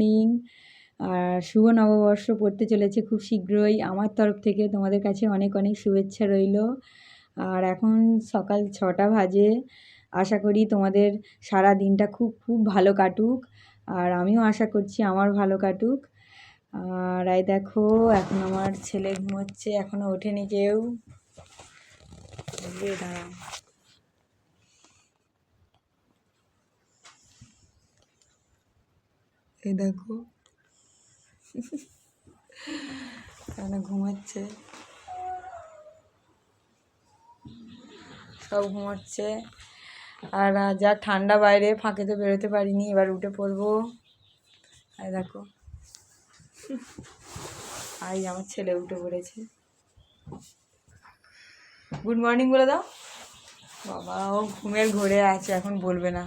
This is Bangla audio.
মর্নিং। আর শুভ নববর্ষ পড়তে চলেছে খুব শীঘ্রই। আমার তরফ থেকে তোমাদের কাছে অনেক অনেক শুভেচ্ছা রইল। আর এখন সকাল 6টা বাজে। আশা করি তোমাদের সারা দিনটা খুব খুব ভালো কাটুক, আর আমিও আশা করছি আমার ভালো কাটুক। আর এই দেখো এখন আমার ছেলে ঘুমোচ্ছে, এখনও ওঠেনি কেউ। দাঁড়া, এই দেখো কেন ঘুমাচ্ছে, সব ঘুমাচ্ছে। আর যা ঠান্ডা বাইরে, ফাঁকে তো বেরোতে পারিনি, এবার উঠে পড়বো। এই দেখো আই আমার ছেলে উঠে পড়েছে। গুড মর্নিং বলে দাও। বাবা ও ঘুমের ঘোরে আছে, এখন বলবে না।